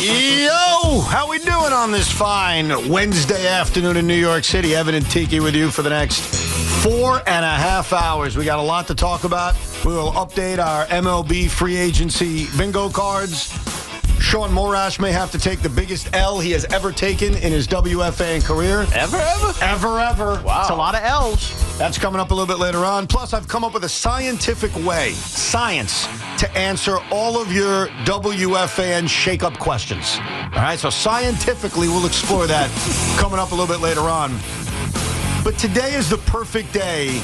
Yo, how we doing on this fine Wednesday afternoon in New York City? Evan and Tiki with you for the next 4.5 hours. We got a lot to talk about. We will update our MLB free agency bingo cards. Sean Morash may have to take the biggest L he has ever taken in his WFAN career. Ever? Ever. Wow. It's a lot of L's. That's coming up a little bit later on. Plus, I've come up with a scientific way, science, to answer all of your WFAN shake-up questions. All right, so scientifically, we'll explore that coming up a little bit later on. But today is the perfect day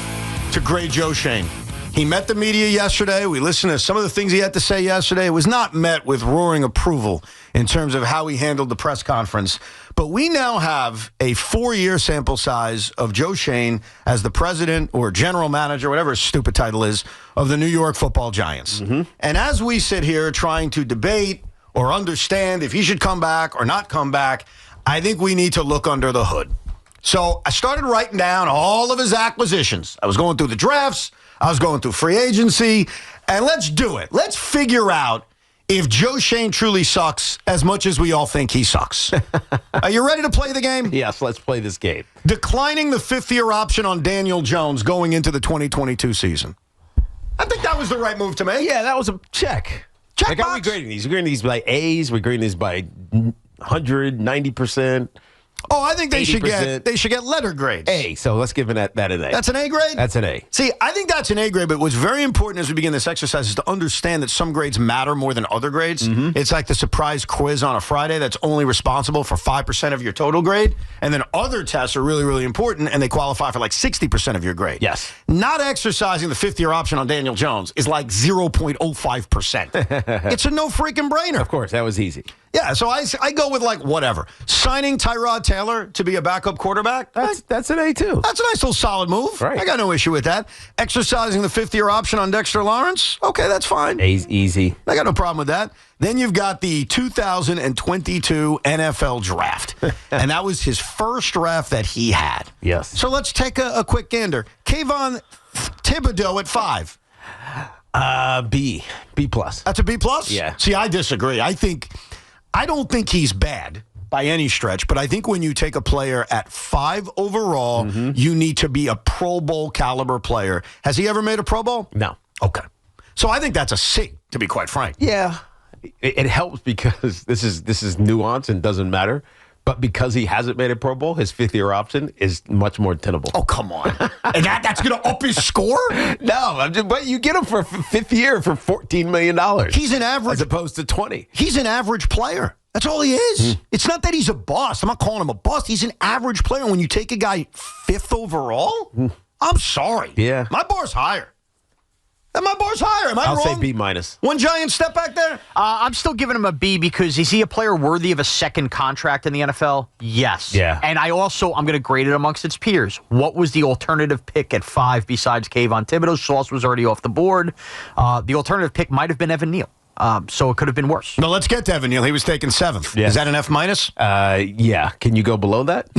to grade Joe Schoen. He met the media yesterday. We listened to some of the things he had to say yesterday. It was not met with roaring approval in terms of how he handled the press conference. But we now have a 4-year sample size of Joe Schoen as the president or general manager, whatever his stupid title is, of the New York Football Giants. Mm-hmm. And as we sit here trying to debate or understand if he should come back or not come back, I think we need to look under the hood. So I started writing down all of his acquisitions. I was going through the drafts. I was going through free agency, and let's do it. Let's figure out if Joe Schoen truly sucks as much as we all think he sucks. Are you ready to play the game? Yes, let's play this game. Declining the 5th-year option on Daniel Jones going into the 2022 season. I think that was the right move to make. Yeah, that was a check. Check How are we grading these? We're grading these by A's. We're grading these by 190%. Oh, I think they 80%. should get letter grades. A, so let's give that an A. That's an A grade? That's an A. See, I think that's an A grade, but what's very important as we begin this exercise is to understand that some grades matter more than other grades. Mm-hmm. It's like the surprise quiz on a Friday that's only responsible for 5% of your total grade, and then other tests are really, really important, and they qualify for like 60% of your grade. Yes. Not exercising the 5th-year option on Daniel Jones is like 0.05%. It's a no freaking brainer. Of course, that was easy. Yeah, so I go with like whatever. Signing Tyrod Taylor to be a backup quarterback. That's an A too. That's a nice little solid move. Right. I got no issue with that. Exercising the 5th-year option on Dexter Lawrence. Okay, that's fine. A's easy. I got no problem with that. Then you've got the 2022 NFL draft. And that was his first draft that he had. Yes. So let's take a quick gander. Kayvon Thibodeau at 5. B plus. That's a B plus? Yeah. See, I disagree. I don't think he's bad by any stretch, but I think when you take a player at 5 overall, you need to be a Pro Bowl caliber player. Has he ever made a Pro Bowl? No. Okay. So I think that's a C, to be quite frank. Yeah. It helps because this is nuance and doesn't matter. But because he hasn't made a Pro Bowl, his 5th-year option is much more tenable. Oh, come on. And that's going to up his score? No, but you get him for 5th year for $14 million. He's an average. As opposed to 20. He's an average player. That's all he is. It's not that he's a bust. I'm not calling him a bust. He's an average player. When you take a guy 5th overall, I'm sorry. Yeah. My bar's higher. And my bar's higher. Am I wrong? I'll say B minus. One giant step back there? I'm still giving him a B because is he a player worthy of a second contract in the NFL? Yes. Yeah. And I'm going to grade it amongst its peers. What was the alternative pick at 5 besides Kayvon Thibodeau? Sauce was already off the board. The alternative pick might have been Evan Neal. So it could have been worse. No, let's get to Evan Neal. He was taken 7th. Yes. Is that an F minus? Yeah. Can you go below that?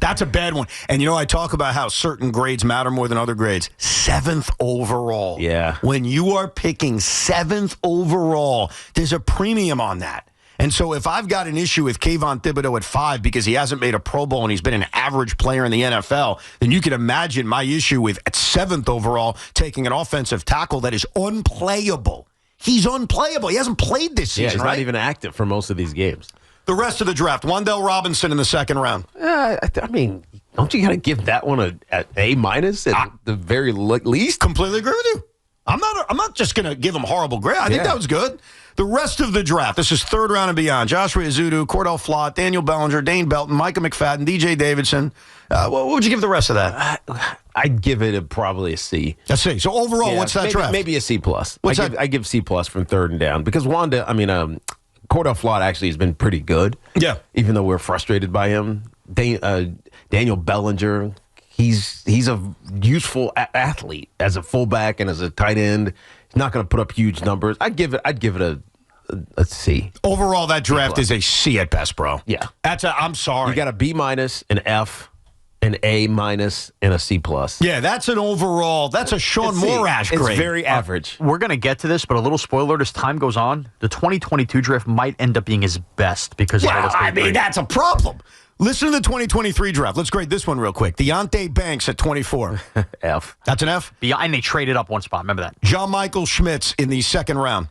That's a bad one. And I talk about how certain grades matter more than other grades. 7th overall. Yeah. When you are picking 7th overall, there's a premium on that. And so if I've got an issue with Kayvon Thibodeau at 5 because he hasn't made a Pro Bowl and he's been an average player in the NFL, then you can imagine my issue with at 7th overall taking an offensive tackle that is unplayable. He's unplayable. He hasn't played this season, Yeah, he's right? not even active for most of these games. The rest of the draft, Wan'Dale Robinson in the 2nd round. I mean, don't you got to give that one an A minus at the very least? Completely agree with you. I'm not just going to give him horrible grade. I think that was good. The rest of the draft, this is 3rd round and beyond. Joshua Ezeudu, Cordell Flott, Daniel Bellinger, Dane Belton, Micah McFadden, DJ Davidson. What would you give the rest of that? I'd give it probably a C. A C. So overall, what's that draft? Maybe a C plus. What's that? I give C plus from 3rd and down because Cordell Flott actually has been pretty good. Yeah. Even though we're frustrated by him. Daniel Bellinger, he's a useful athlete as a fullback and as a tight end. He's not going to put up huge numbers. I'd give it a C. Overall, that draft is a C at best, bro. Yeah. I'm sorry. You got a B minus, an F, an A minus, and a C plus. Yeah, that's an overall. That's a Sean Morash grade. It's very average. We're going to get to this, but a little spoiler as time goes on, the 2022 draft might end up being his best because of all this. I mean, that's a problem. Listen to the 2023 draft. Let's grade this one real quick. Deontay Banks at 24. F. That's an F? And they traded up one spot. Remember that. John Michael Schmitz in the second round.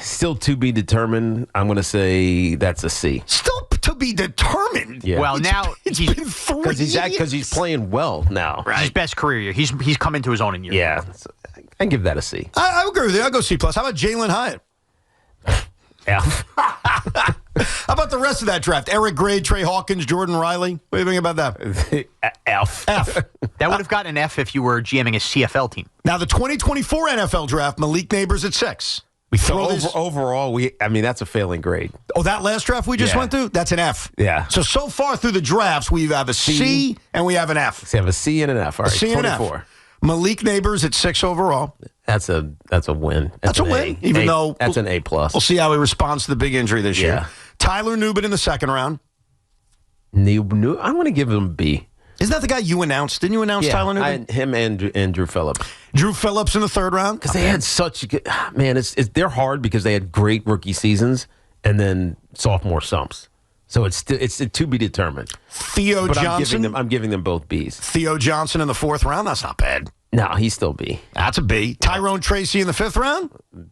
Still to be determined. I'm going to say that's a C. Still to be determined. Yeah. Well, now It's been 3 years. Because he's playing well now. His best career year. He's come into his own in year. Yeah. So I give that a C. I agree with you. I'll go C+. How about Jalen Hyatt? F. How about the rest of that draft? Eric Gray, Trey Hawkins, Jordan Riley. What do you think about that? F. F. That would have gotten an F if you were GMing a CFL team. Now, the 2024 NFL draft, Malik Neighbors at 6. We throw this. Overall, that's a failing grade. Oh, that last draft we just went through? That's an F. Yeah. So far through the drafts, we have a C and we have an F. So you have a C and an F. All right, C and an 24. F. Malik Neighbors at 6 overall. That's a win. That's a win, even though that's an A plus. We'll see how he responds to the big injury this year. Tyler Nubin in the second round. I'm going to give him B. Isn't that the guy you announced? Didn't you announce Tyler Nubin? Him and Drew Phillips. Drew Phillips in the third round? Because they had such good... Man, they're hard because they had great rookie seasons and then sophomore sumps. So it's to be determined. Theo but Johnson? I'm giving them both Bs. Theo Johnson in the fourth round? That's not bad. No, he's still B. That's a B. Tyrone Tracy in the fifth round?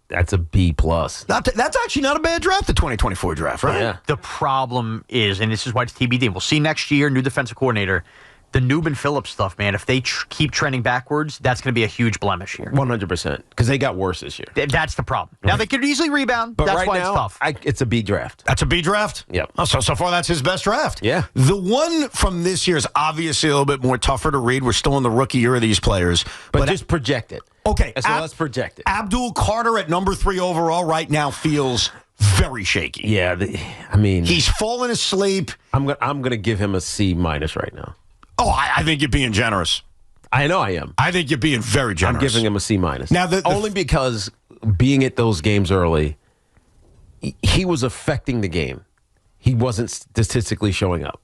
That's a B plus. That's actually not a bad draft, the 2024 draft, right? Yeah. The problem is, and this is why it's TBD, we'll see next year, new defensive coordinator, the Nubin Phillips stuff, man, if they keep trending backwards, that's going to be a huge blemish here. 100%. Because they got worse this year. That's the problem. Now, they could easily rebound. But that's right why now, it's tough. it's a B draft. That's a B draft? Yep. Oh, so far, that's his best draft. Yeah. The one from this year is obviously a little bit more tougher to read. We're still in the rookie year of these players. But just project it. Okay. So let's project it. Abdul Carter at number 3 overall right now feels very shaky. Yeah. He's fallen asleep. I'm gonna give him a C minus right now. Oh, I think you're being generous. I know I am. I think you're being very generous. I'm giving him a C minus. Now, only because being at those games early, he was affecting the game. He wasn't statistically showing up,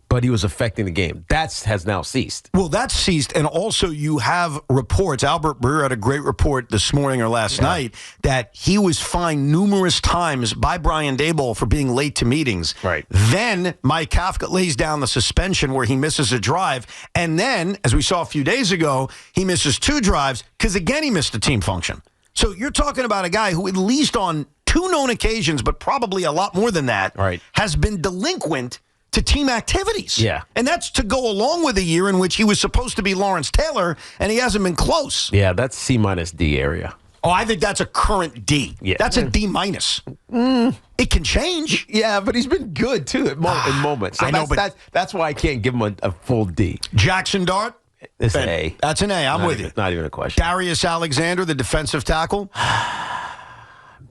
but he was affecting the game. That has now ceased. Well, that's ceased, and also you have reports. Albert Breer had a great report this morning or last night that he was fined numerous times by Brian Daboll for being late to meetings. Right. Then Mike Kafka lays down the suspension where he misses a drive, and then, as we saw a few days ago, he misses 2 drives because, again, he missed a team function. So you're talking about a guy who, at least on 2 known occasions, but probably a lot more than that, has been delinquent to team activities. Yeah. And that's to go along with a year in which he was supposed to be Lawrence Taylor, and he hasn't been close. Yeah, that's C minus D area. Oh, I think that's a current D. Yeah. That's a D minus. It can change. Yeah, but he's been good, too, in moments. So I know, but that's why I can't give him a full D. Jackson Dart? It's an A. That's an A. I'm with you. Not even a question. Darius Alexander, the defensive tackle?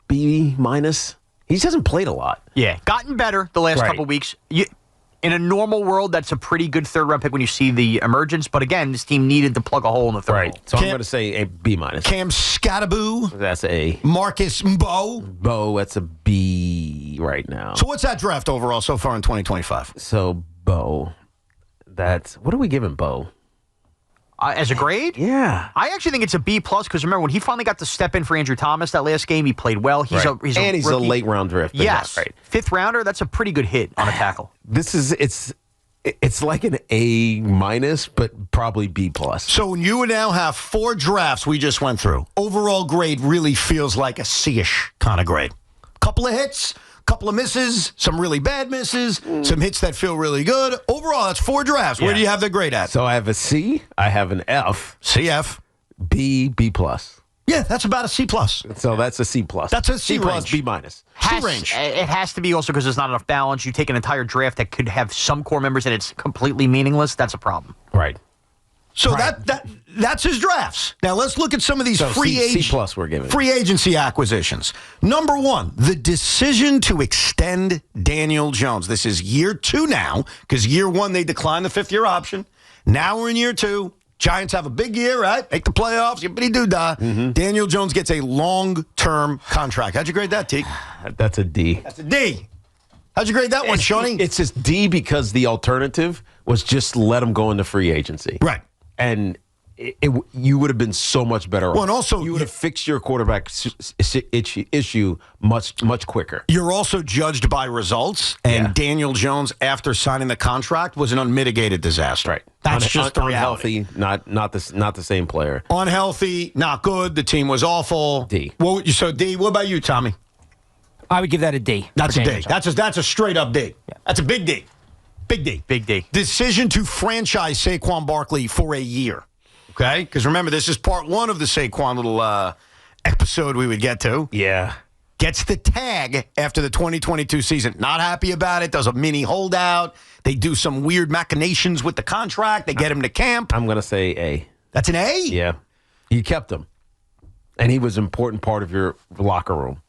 B minus. He just hasn't played a lot. Yeah, gotten better the last couple weeks. In a normal world, that's a pretty good third-round pick when you see the emergence. But again, this team needed to plug a hole in the third. Right. So I'm going to say a B minus. Cam Scattaboo? That's A. Marcus Mbo? Bo, that's a B right now. So what's that draft overall so far in 2025? So Bo, what are we giving Bo? As a grade? Yeah. I actually think it's a B plus because remember when he finally got to step in for Andrew Thomas that last game, he played well. He's a late round draft. Yes. Right. 5th rounder, that's a pretty good hit on a tackle. It's like an A minus, but probably B plus. So you now have 4 drafts we just went through. Overall grade really feels like a C-ish kind of grade. Couple of hits, couple of misses, some really bad misses, some hits that feel really good. Overall, that's 4 drafts. Where do you have the grade at? So I have a C, I have an F, CF, B plus. Yeah, that's about a C plus. So that's a C plus. That's a C plus, range. B minus. Range. It has to be also because there's not enough balance. You take an entire draft that could have some core members and it's completely meaningless. That's a problem. Right. So that's his drafts. Now let's look at some of these C plus we're giving. free agency acquisitions. Number 1, the decision to extend Daniel Jones. This is year 2 now because year 1 they declined the 5th-year option. Now we're in year 2. Giants have a big year, right? Make the playoffs, yippity-doo-dah. Daniel Jones gets a long-term contract. How'd you grade that, Tiki? That's a D. That's a D. How'd you grade that one, Shawnee? It's just D because the alternative was just let him go into free agency. Right. And you would have been so much better off. Well, and also, you would have fixed your quarterback issue much quicker. You're also judged by results, and Daniel Jones, after signing the contract, was an unmitigated disaster. Right. That's just the reality. Unhealthy, not the same player. Unhealthy, not good. The team was awful. D. So D. What about you, Tommy? I would give that a D. That's a D. That's a straight up D. Yeah. That's a big D. Big D. Big D. Decision to franchise Saquon Barkley for a year. Okay? Because remember, this is part one of the Saquon little episode we would get to. Yeah. Gets the tag after the 2022 season. Not happy about it. Does a mini holdout. They do some weird machinations with the contract. They get him to camp. I'm going to say A. That's an A? Yeah. You kept him. And he was an important part of your locker room.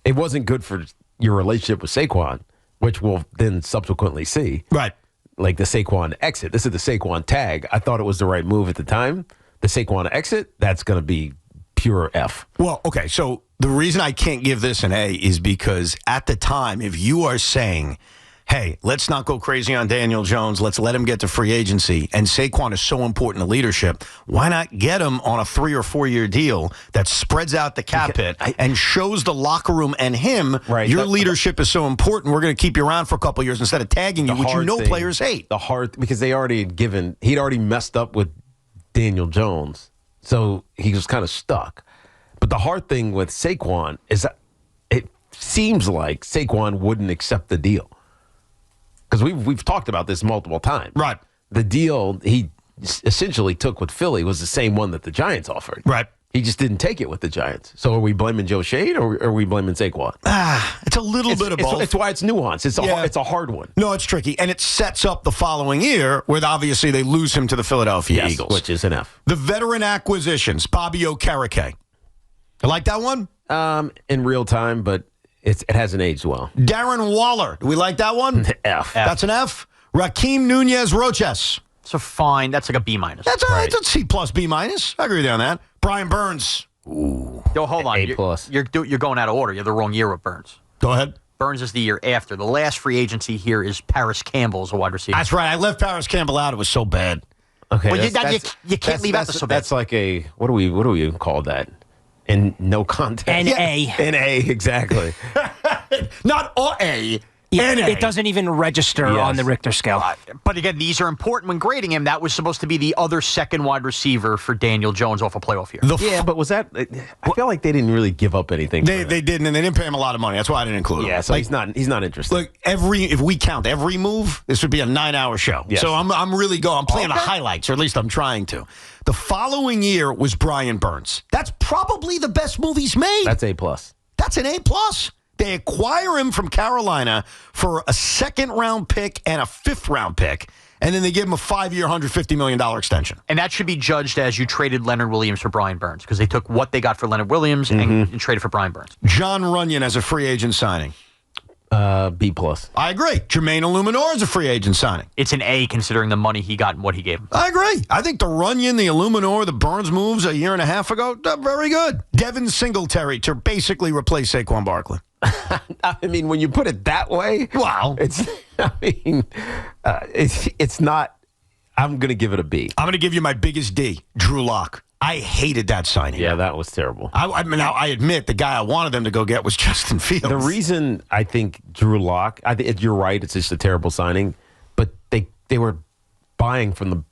It wasn't good for your relationship with Saquon, which we'll then subsequently see. Right. Like the Saquon exit. This is the Saquon tag. I thought it was the right move at the time. The Saquon exit, that's going to be pure F. Well, okay, so the reason I can't give this an A is because at the time, if you are saying, hey, let's not go crazy on Daniel Jones, let's let him get to free agency, and Saquon is so important to leadership, why not get him on a 3 or 4 year deal that spreads out the cap hit and shows the locker room and him, your leadership is so important, we're going to keep you around for a couple of years instead of tagging you, which players hate. Because he'd already messed up with Daniel Jones, so he was kind of stuck. But the hard thing with Saquon is that it seems like Saquon wouldn't accept the deal. Because we've talked about this multiple times. Right. The deal he essentially took with Philly was the same one that the Giants offered. Right. He just didn't take it with the Giants. So are we blaming Joe Schoen or are we blaming Saquon? It's a little bit of both. It's why it's nuanced. It's a hard one. No, it's tricky. And it sets up the following year where obviously they lose him to the Philadelphia Eagles. Which is an F. The veteran acquisitions, Bobby Okereke. You like that one? In real time, but it hasn't aged well. Darren Waller. Do we like that one? F. That's an F. Raheem Nunez-Roches. It's a fine. That's like a B minus. That's all right. It's a C plus B minus. I agree with you on that. Brian Burns. Ooh. Yo, hold on. A plus. You're going out of order. You're the wrong year with Burns. Go ahead. Burns is the year after. The last free agency here is Paris Campbell as a wide receiver. That's right. I left Paris Campbell out. It was so bad. Okay. Well, you can't leave out the so bad. That's like a what do we call that? In no contest. N.A. N.A. Exactly. Not A. It doesn't even register on the Richter scale. But again, these are important when grading him. That was supposed to be the other second wide receiver for Daniel Jones off a playoff year. But was that? I feel like they didn't really give up anything. They didn't, and they didn't pay him a lot of money. That's why I didn't include him. Yeah, so he's not interested. Look, if we count every move, this would be a 9-hour show. Yes. So I'm really going. I'm playing the highlights, or at least I'm trying to. The following year was Brian Burns. That's probably the best move he's made. That's A plus. That's an A plus. They acquire him from Carolina for a 2nd-round pick and a 5th-round pick, and then they give him a 5-year, $150 million extension. And that should be judged as you traded Leonard Williams for Brian Burns because they took what they got for Leonard Williams and traded for Brian Burns. John Runyon as a free agent signing. B plus. I agree. Jermaine Illuminor is a free agent signing. It's an A considering the money he got and what he gave him. I agree. I think the Runyon, the Illuminor, the Burns moves a year and a half ago, very good. Devin Singletary to basically replace Saquon Barkley. I mean, when you put it that way, wow. It's not. I'm going to give it a B. I'm going to give you my biggest D, Drew Lock. I hated that signing. Yeah, that was terrible. I admit the guy I wanted them to go get was Justin Fields. The reason I think Drew Lock, you're right, it's just a terrible signing, but they were buying from the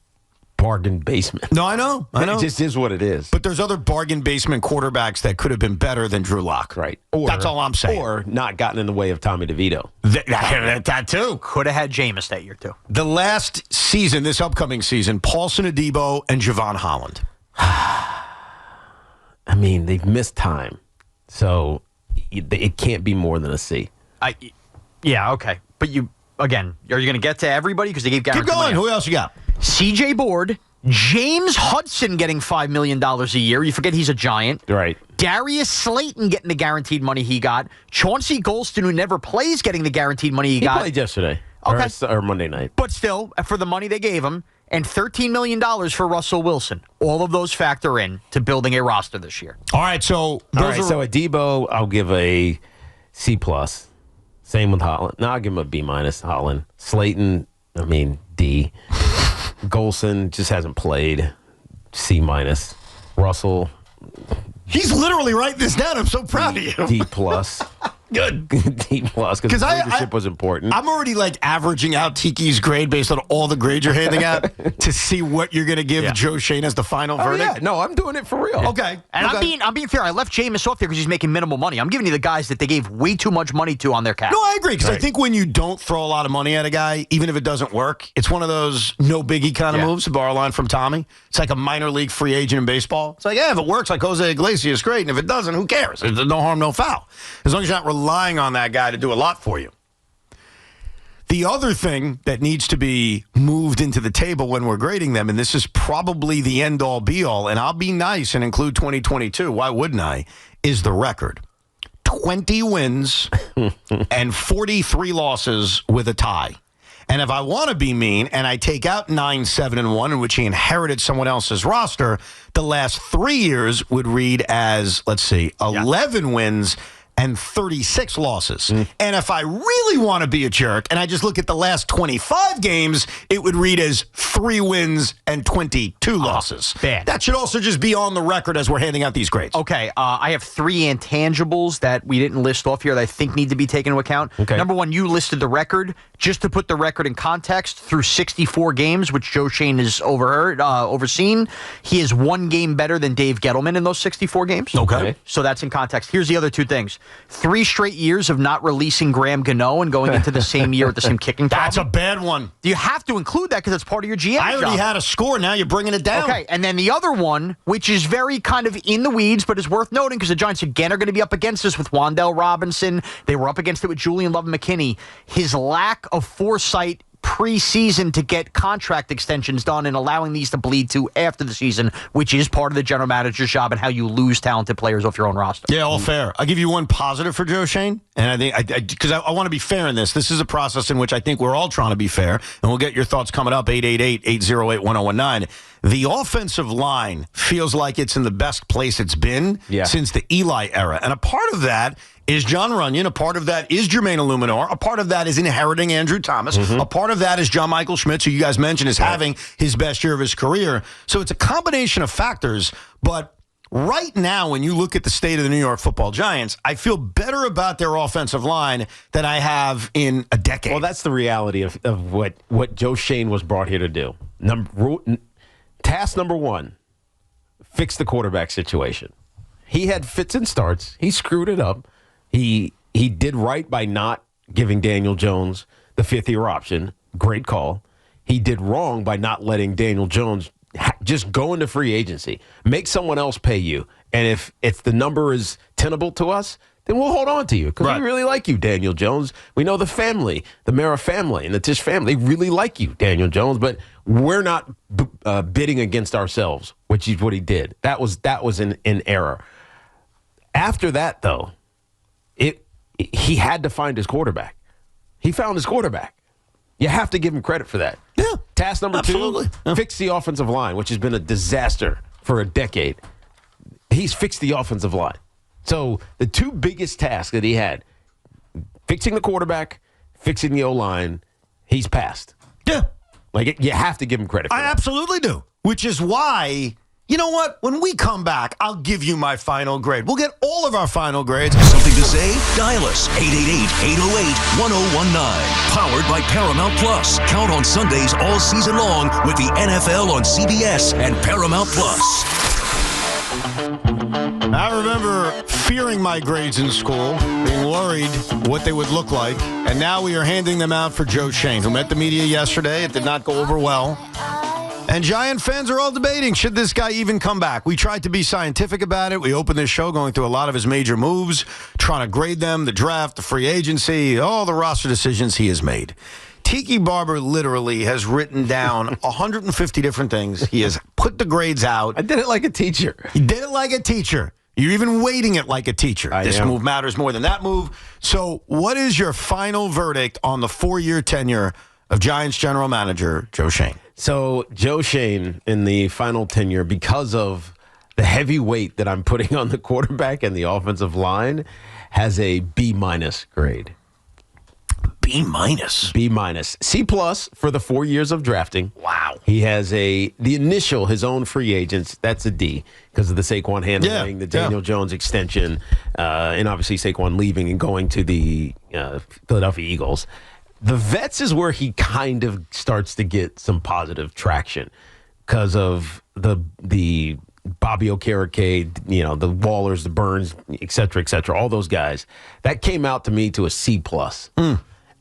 bargain basement. No, I know. It just is what it is. But there's other bargain basement quarterbacks that could have been better than Drew Lock. Right. That's all I'm saying. Or not gotten in the way of Tommy DeVito. That too. Could have had Jameis that year, too. The last season, this upcoming season, Paulson Adebo and Javon Holland. I mean, they've missed time. So it can't be more than a C. Yeah, okay. But again, are you going to get to everybody? Because they gave guaranteed Keep going. money. Who else you got? C.J. Board, James Hudson getting $5 million a year. You forget he's a Giant. Right. Darius Slayton getting the guaranteed money he got. Chauncey Golston, who never plays, getting the guaranteed money he got. He played yesterday. Okay. Or Monday night. But still, for the money they gave him, and $13 million for Russell Wilson. All of those factor in to building a roster this year. All right, so Adebo, I'll give a C plus. Same with Holland. No, I'll give him a B minus. Holland, Slayton, I mean, D. Golson just hasn't played. C-. Russell. He's literally writing this down. I'm so proud of you. D+. Good. D+ because leadership was important. I'm already like averaging out Tiki's grade based on all the grades you're handing out to see what you're going to give Joe Schoen as the final verdict. Yeah. No, I'm doing it for real. Okay. And I'm being fair. I left Jameis off there because he's making minimal money. I'm giving you the guys that they gave way too much money to on their cap. No, I agree because I think when you don't throw a lot of money at a guy, even if it doesn't work, it's one of those no biggie kind of moves. To borrow a line from Tommy, it's like a minor league free agent in baseball. It's like, if it works like Jose Iglesias, great, and if it doesn't, who cares? There's no harm, no foul. As long as you're not relying on that guy to do a lot for you. The other thing that needs to be moved into the table when we're grading them, and this is probably the end-all, be-all, and I'll be nice and include 2022, why wouldn't I, is the record. 20 wins and 43 losses with a tie. And if I want to be mean and I take out 9-7-1, in which he inherited someone else's roster, the last 3 years would read as, 11 wins and 36 losses. And if I really want to be a jerk and I just look at the last 25 games, it would read as 3 wins and 22 losses. Bad. That should also just be on the record as we're handing out these grades. Okay, I have 3 intangibles that we didn't list off here that I think need to be taken into account. Okay. Number 1, you listed the record. Just to put the record in context, through 64 games, which Joe Schoen has overseen, he is 1 game better than Dave Gettleman in those 64 games. Okay. So that's in context. Here's the other 2 things. 3 straight years of not releasing Graham Gano and going into the same year with the same kicking problem. That's a bad one. You have to include that because it's part of your GM I already job. had a score. Now you're bringing it down. Okay, and then the other one, which is very kind of in the weeds, but is worth noting because the Giants again are going to be up against this with Wan'Dale Robinson. They were up against it with Julian Love and McKinney. His lack of foresight preseason to get contract extensions done and allowing these to bleed to after the season, which is part of the general manager's job and how you lose talented players off your own roster. Yeah, all fair. I'll give you one positive for Joe Schoen, and I think because I want to be fair in this. This is a process in which I think we're all trying to be fair, and we'll get your thoughts coming up. 888-808-1019. The offensive line feels like it's in the best place it's been since the Eli era, and a part of that is John Runyon. A part of that is Jermaine Illuminor. A part of that is inheriting Andrew Thomas. A part of that is John Michael Schmitz, who you guys mentioned is having his best year of his career. So it's a combination of factors. But right now, when you look at the state of the New York Football Giants, I feel better about their offensive line than I have in a decade. Well, that's the reality of what Joe Schoen was brought here to do. Task number 1, fix the quarterback situation. He had fits and starts. He screwed it up. He did right by not giving Daniel Jones the 5th-year option. Great call. He did wrong by not letting Daniel Jones just go into free agency. Make someone else pay you. And if the number is tenable to us, then we'll hold on to you because we really like you, Daniel Jones. We know the family, the Mara family and the Tisch family, they really like you, Daniel Jones, but we're not bidding against ourselves, which is what he did. That was an error. After that, though, he had to find his quarterback. He found his quarterback. You have to give him credit for that. Yeah. Task number 2, fix the offensive line, which has been a disaster for a decade. He's fixed the offensive line. So the 2 biggest tasks that he had, fixing the quarterback, fixing the O-line, he's passed. Yeah. You have to give him credit for that. I absolutely do, which is why... You know what? When we come back, I'll give you my final grade. We'll get all of our final grades. Something to say? Dial us. 888-808-1019. Powered by Paramount Plus. Count on Sundays all season long with the NFL on CBS and Paramount Plus. I remember fearing my grades in school, being worried what they would look like, and now we are handing them out for Joe Schoen, who met the media yesterday. It did not go over well. And Giant fans are all debating, should this guy even come back? We tried to be scientific about it. We opened this show going through a lot of his major moves, trying to grade them, the draft, the free agency, all the roster decisions he has made. Tiki Barber literally has written down 150 different things. He has put the grades out. I did it like a teacher. He did it like a teacher. You're even weighting it like a teacher. This move matters more than that move. So what is your final verdict on the 4-year tenure of Giants general manager Joe Schoen? So Joe Schoen in the final tenure, because of the heavy weight that I'm putting on the quarterback and the offensive line, has a B- grade. B minus. B minus. C plus for the 4 years of drafting. Wow. He has the initial, his own free agents. That's a D because of the Saquon handling, the Daniel Jones extension, and obviously Saquon leaving and going to the Philadelphia Eagles. The vets is where he kind of starts to get some positive traction because of the Bobby Okereke, the Wallers, the Burns, et cetera, all those guys. That came out to me to a C plus.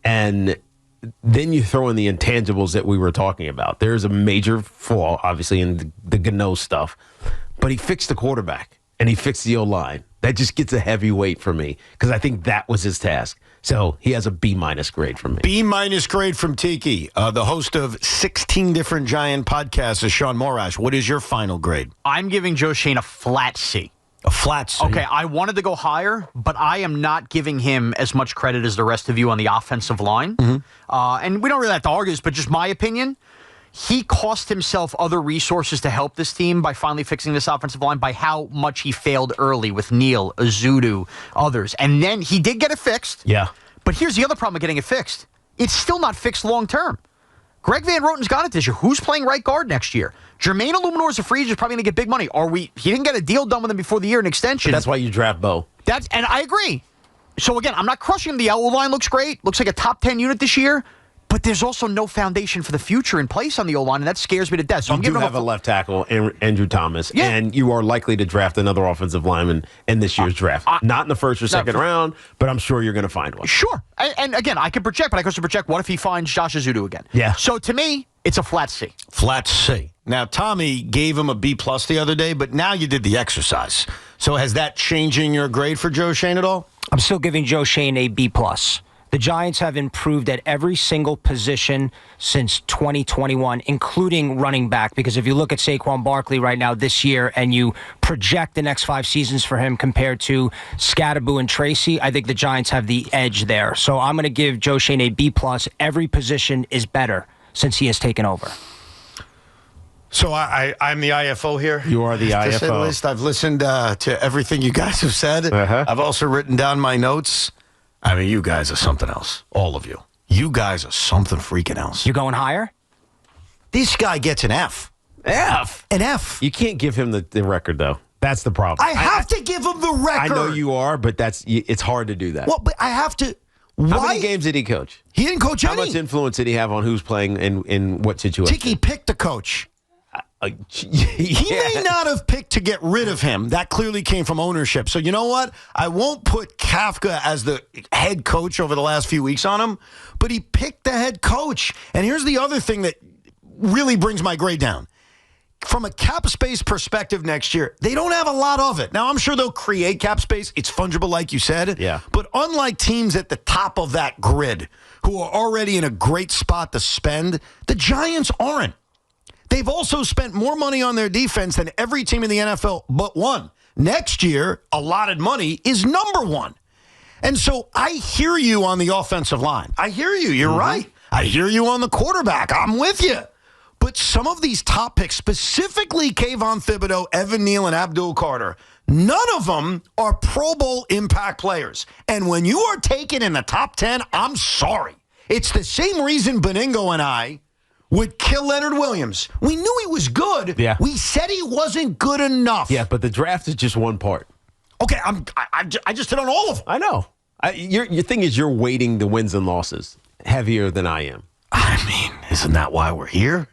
And then you throw in the intangibles that we were talking about. There's a major flaw, obviously, in the Gano stuff. But he fixed the quarterback, and he fixed the O-line. That just gets a heavy weight for me because I think that was his task. So he has a B minus grade from me. B minus grade from Tiki, the host of 16 different Giant podcasts, is Sean Morash. What is your final grade? I'm giving Joe Schoen a flat C. A flat C. Okay, I wanted to go higher, but I am not giving him as much credit as the rest of you on the offensive line. And we don't really have to argue this, but just my opinion. He cost himself other resources to help this team by finally fixing this offensive line by how much he failed early with Neal, Azudu, others. And then he did get it fixed. Yeah. But here's the other problem with getting it fixed. It's still not fixed long term. Greg Van Roten's got it this year. Who's playing right guard next year? Jermaine Illuminor is a free agent, probably going to get big money. He didn't get a deal done with him before the year, an extension. But that's why you draft Bo. And I agree. So again, I'm not crushing him. The O-line looks great. Looks like a top 10 unit this year. But there's also no foundation for the future in place on the O-line, and that scares me to death. So you do have a left tackle, Andrew Thomas, and you are likely to draft another offensive lineman in this year's draft. Not in the first or second round, but I'm sure you're going to find one. Sure. And again, I can project, but I can also project what if he finds Josh Azudu again? Yeah. So to me, it's a flat C. Flat C. Now, Tommy gave him a B plus the other day, but now you did the exercise. So has that changing your grade for Joe Schoen at all? I'm still giving Joe Schoen a B plus. The Giants have improved at every single position since 2021, including running back, because if you look at Saquon Barkley right now this year and you project the next 5 seasons for him compared to Scatterboo and Tracy, I think the Giants have the edge there. So I'm going to give Joe Schoen a B plus. Every position is better since he has taken over. So I'm the IFO here. You are the IFO. To say the least, I've listened to everything you guys have said. I've also written down my notes. I mean, you guys are something else. All of you. You guys are something freaking else. You're going higher? This guy gets an F. F? An F. You can't give him the record, though. That's the problem. I have to give him the record. I know you are, but it's hard to do that. Well, but I have to. Why? How many games did he coach? He didn't coach any. How much influence did he have on who's playing in what situation? Tiki picked the coach. He may not have picked to get rid of him. That clearly came from ownership. So you know what? I won't put Kafka as the head coach over the last few weeks on him, but he picked the head coach. And here's the other thing that really brings my grade down. From a cap space perspective next year, they don't have a lot of it. Now, I'm sure they'll create cap space. It's fungible, like you said. Yeah. But unlike teams at the top of that grid who are already in a great spot to spend, the Giants aren't. They've also spent more money on their defense than every team in the NFL but one. Next year, allotted money is number one. And so I hear you on the offensive line. I hear you. You're right. I hear you on the quarterback. I'm with you. But some of these top picks, specifically Kayvon Thibodeau, Evan Neal, and Abdul Carter, none of them are Pro Bowl impact players. And when you are taken in the top 10, I'm sorry. It's the same reason Beningo and I would kill Leonard Williams. We knew he was good. Yeah. We said he wasn't good enough. Yeah, but the draft is just one part. Okay, I just hit on all of them. I know. Your thing is you're weighting the wins and losses heavier than I am. I mean, isn't that why we're here?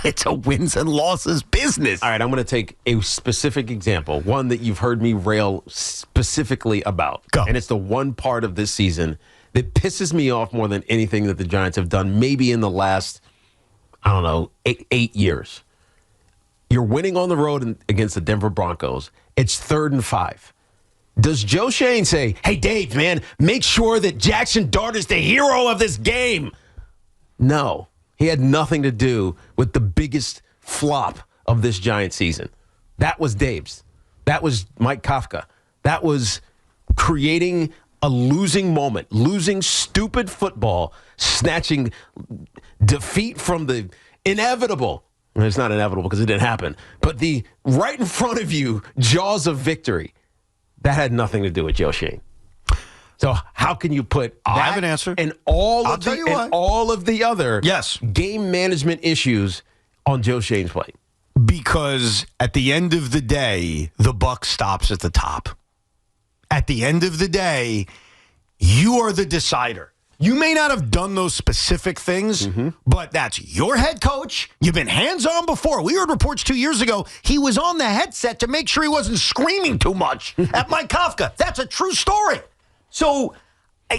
It's a wins and losses business. All right, I'm going to take a specific example, one that you've heard me rail specifically about. Go. And it's the one part of this season that pisses me off more than anything that the Giants have done, maybe in the last, 8 years. You're winning on the road against the Denver Broncos. It's 3rd and 5. Does Joe Schoen say, hey, Dave, man, make sure that Jackson Dart is the hero of this game? No. He had nothing to do with the biggest flop of this Giant season. That was Dave's. That was Mike Kafka. That was creating a losing moment, losing stupid football, snatching defeat from the inevitable. Well, it's not inevitable because it didn't happen, but the right in front of you jaws of victory. That had nothing to do with Joe Schoen. So how can you put I that have an answer. and all I'll of tell you why. and all of the other Yes. game management issues on Joe Schoen's plate? Because at the end of the day, the buck stops at the top. At the end of the day, you are the decider. You may not have done those specific things, but that's your head coach. You've been hands-on before. We heard reports 2 years ago he was on the headset to make sure he wasn't screaming too much at Mike Kafka. That's a true story. So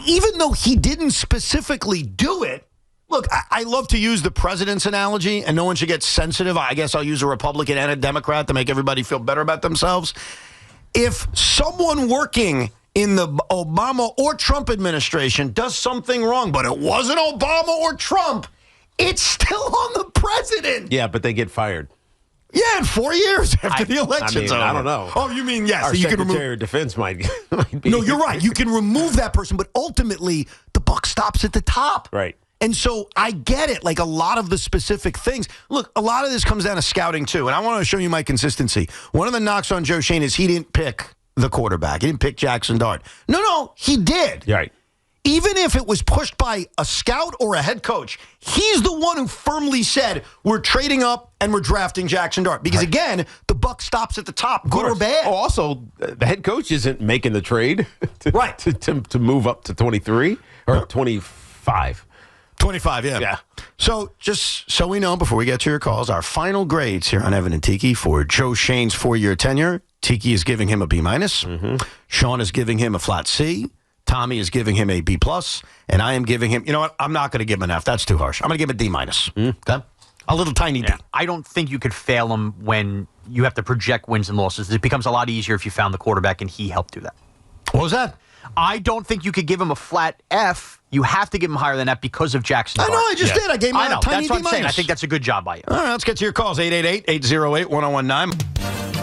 even though he didn't specifically do it, look, I love to use the president's analogy, and no one should get sensitive. I guess I'll use a Republican and a Democrat to make everybody feel better about themselves. If someone working in the Obama or Trump administration does something wrong, but it wasn't Obama or Trump, it's still on the president. Yeah, but they get fired. Yeah, in 4 years after the election's over. I don't know. Oh, you mean, yes. Our so you can Secretary remove. of Defense might be. No, you're right. You can remove that person, but ultimately, the buck stops at the top. Right. And so I get it, like a lot of the specific things. Look, a lot of this comes down to scouting, too. And I want to show you my consistency. One of the knocks on Joe Schoen is he didn't pick the quarterback. He didn't pick Jackson Dart. No, he did. Right. Even if it was pushed by a scout or a head coach, he's the one who firmly said, we're trading up and we're drafting Jackson Dart. Because, again, the buck stops at the top, good or bad. Oh, also, the head coach isn't making the trade Right. to move up to 23 or 25. 25, yeah. Yeah. So just so we know, before we get to your calls, our final grades here on Evan and Tiki for Joe Schoen's 4-year tenure. Tiki is giving him a B-. Shaun is giving him a flat C. Tommy is giving him a B+. And I am giving him, you know what? I'm not going to give him an F. That's too harsh. I'm going to give him a D-. Okay? A little tiny D. I don't think you could fail him when you have to project wins and losses. It becomes a lot easier if you found the quarterback and he helped do that. What was that? I don't think you could give him a flat F. You have to give him higher than that because of Jackson. I know, I just did. I gave him I know. a tiny That's what D-. I'm saying. I think that's a good job by you. All right, let's get to your calls. 888-808-1019.